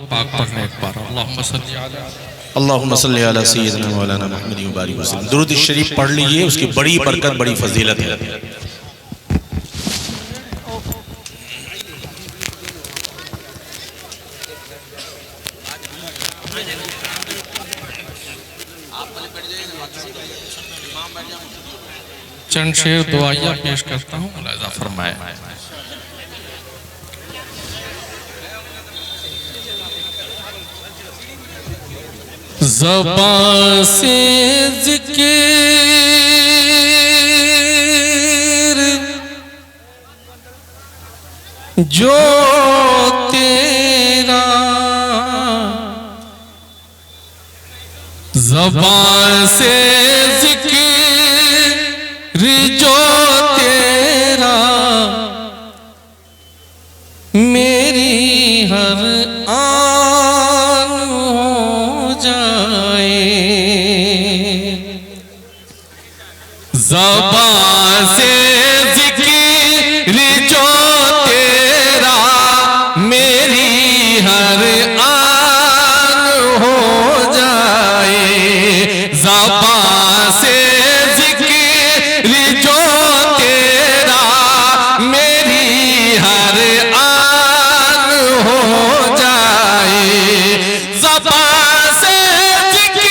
पाक पढ़ने एक बार अल्लाहुम्मा सल्ली अला सय्यिदिना मौलाना मुहम्मद व बारिक वसल्लम। दुरूद शरीफ पढ़ लीजिए, उसकी बड़ी बरकत, बड़ी फजीलत है। चंद शेर दुआया पेश करता हूँ, मुलाहिज़ा फरमाए। ज़बान से ज़िक्र जो तेरा, ज़बान से ज़िक्र जो तेरा, मेरी हर आन हो जाए। ज़बान से ज़िक्र जो तेरा, मेरी हर आन हो जाए। ज़बान से जो तेरा, मेरी हर आन हो जाए। ज़बान से ज़िक्र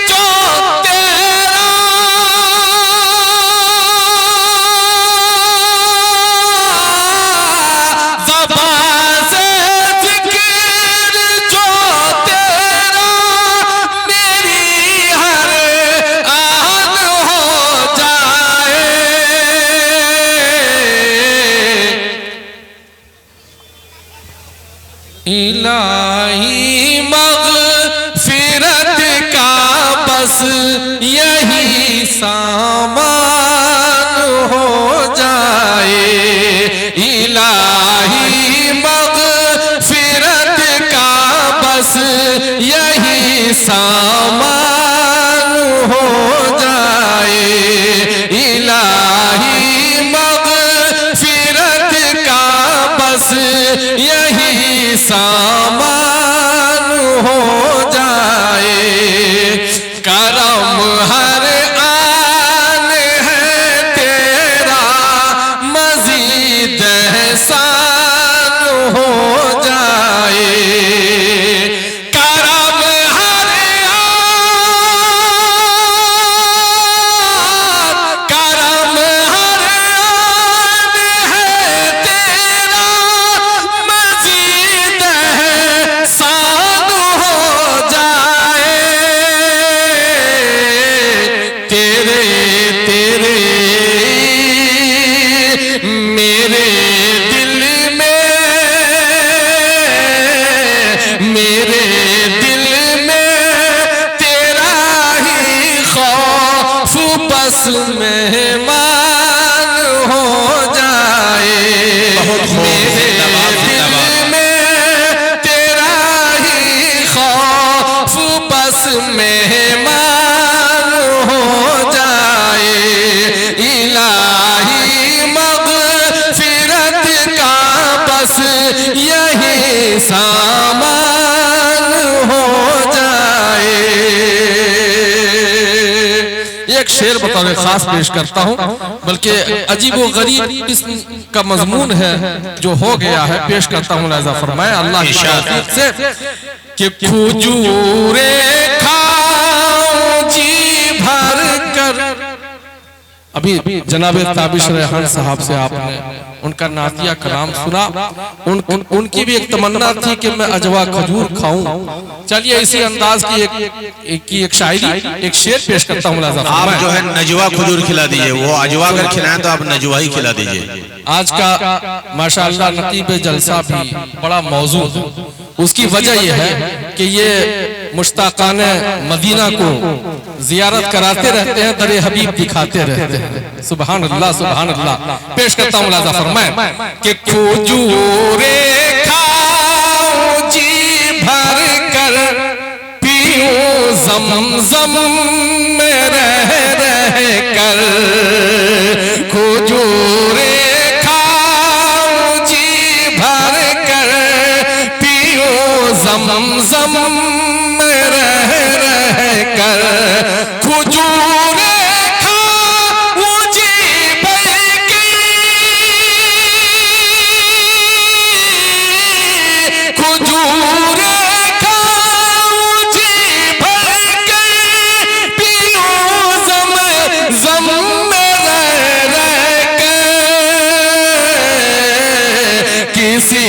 जो तेरा, ज़बान से ज़िक्र जो तेरा, मेरी हर आन हो जाए। इलाही मग़फ़िरत का बस यही सामान हो जाए। इलाही मग़फ़िरत का बस यही सामान हो जाए। इलाही मग़फ़िरत का बस यही सामान हो जाए। करम हर आन है तेरा, मज़ीद एहसान हो जाए। करम हर आन, करम हर आन है तेरा, मज़ीद एहसान हो जाए। तेरे तेरे मेरे दिल में, मेरे दिल में तेरा ही खौफ बस मेहमान हो जाए। मेरे दिल में तेरा ही खौफ बस मेहमान हो जाए। इलाही मग़फ़िरत का बस यही सामान हो जाए। एक शेर बतावे खास पेश करता हूँ, बल्कि अजीब व गरीब इसका मजमून है जो हो गया है, पेश करता हूँ। मुलाहिज़ा फरमाए अल्लाह की तौफीक से कि खजूरे खाओ जी भर कर। अभी जनाब ताबिश रेहान साहब से आपने उनका नातिया कलाम सुना, उनकी भी एक तमन्ना थी कि मैं अजवा खजूर खाऊं। चलिए इसी अंदाज की एक शायरी, एक शेर पेश करता हूँ। आप जो है नजवा खजूर खिला दीजिए, वो अजवा अगर खिलाएं तो आप नजवा ही खिला दीजिए। आज का माशाअल्लाह नकीब जलसा भी बड़ा मौजू है। उसकी वजह यह है कि ये मुश्ताकाने मदीना को जियारत कराते रहते हैं, दरे हबीब दिखाते रहते हैं। सुभान अल्लाह, सुभान अल्लाह। पेश करता हूँ, मुलाहिज़ा फरमाए कि खजूरे खाओ जी भर कर, पीऊं ज़मज़म में रह रह कर। खजूरे खाओ जी भर कर, पीऊं ज़मज़म में रह रह कर खजूरे खाऊं जी भर के, खजूरे खाऊं जी भर के, पीऊं ज़मज़म में रह रह कर, किसी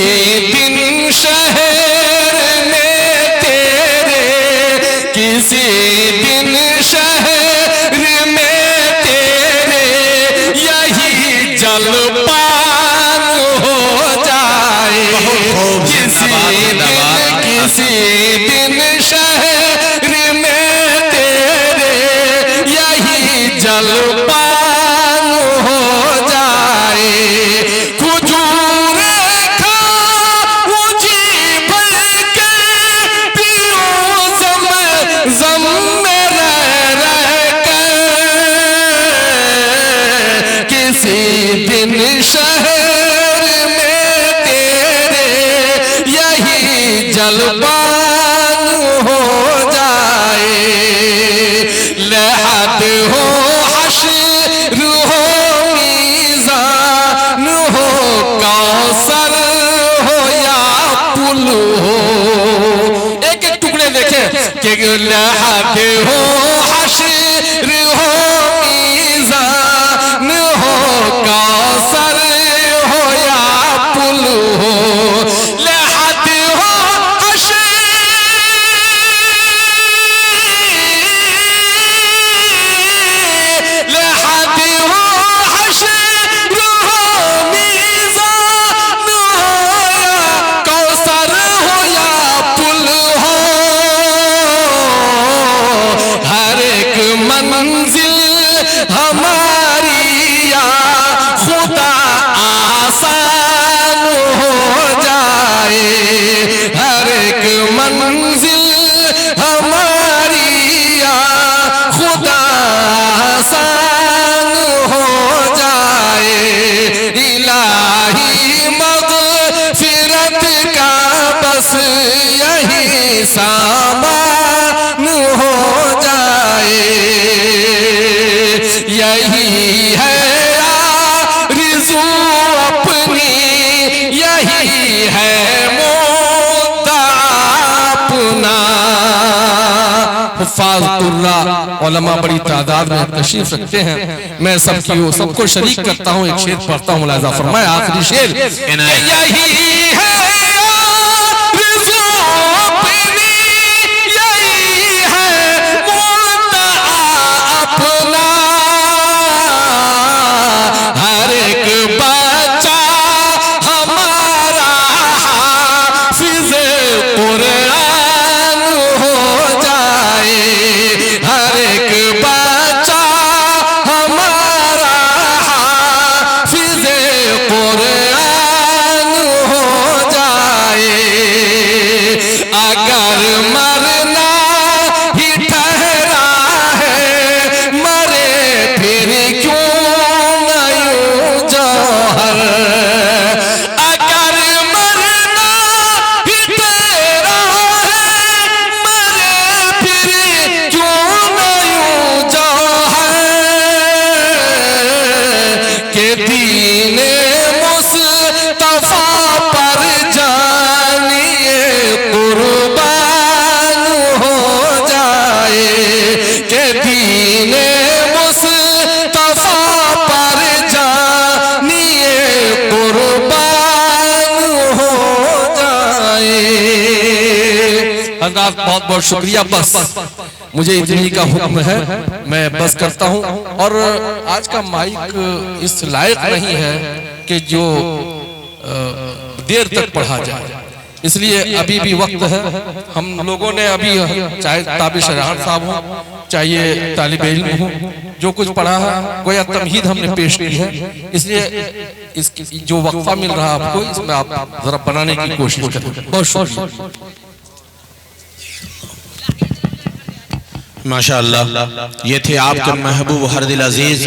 दिन शहर में तेरे, किसी दिन शहर में तेरे यही जलपान हो जाए, किसी दिन शहर में तेरे यही जलपान हो जाए, खजूरे खाऊं जी भर के, पीऊं ज़मज़म में रह रह कर, किसी दिन शहर में तेरे यही जलपान हो जाए, लहद हो हश्र हो मीज़ान हो, कौसर हो या पुल हो, एक एक टुकड़े देखें कि लहद हो हश्र हो मीज़ान हो, कौसर हो या पुल हो, लहद हो हश्र, लहद हो हश्र हो मीज़ान हो, या कौसर हो या पुल हो, हर एक मंजिल हमारी या खुदा आसान हो जाए, हर एक मंजिल हमारी या खुदा आसान हो जाए, इलाही मग़फ़िरत का बस यही सामान हो जाए, यही है आरज़ू अपनी, यही है मुद्दा अपना। हुफ़्फ़ाज़ुल्लाह उलमा बड़ी तादाद में तशरीफ रखते हैं, मैं सबको शरीक करता हूँ, एक शेर पढ़ता हूँ, मुलाज़ा फरमाए आखिरी शेर, यही है आरज़ू अपनी, यही है मुद्दा अपना, हर एक बच्चा हमारा हाफ़िज़ कुरान हो जाए, हर एक बच्चा हमारा हाफ़िज़ कुरान हो जाए, अगर मरना ही ठहरा है, मरे फिर क्यों न यूं जौहर, अगर मरना ही तेरा है, मरे फिर क्यों न यूं जौहर, के दीने मुस्तफा पर जानिए कुर्बान हो जाए, के दीने मुस्तफा पर जानिए कुर्बान हो जाए। हज़रात बहुत बहुत शुक्रिया, बस मुझे इतनी का हुक्म है, मैं बस करता हूँ, और आज का माइक इस लायक नहीं है कि जो देर तक पढ़ा जाए, इसलिए अभी भी वक्त है। हम लोगों ने अभी चाहे ताबिश शराहत साहब हो, चाहे तालिब इल्म हो, जो कुछ पढ़ा है गोया तमहीद हमने पेश की है, इसलिए इस जो वक्फा मिल रहा है आपको, इसमें आप जरा बनाने की कोशिश करें। बहुत शुक्रिया। माशाअल्लाह, ये थे आपके महबूब हर दिल अजीज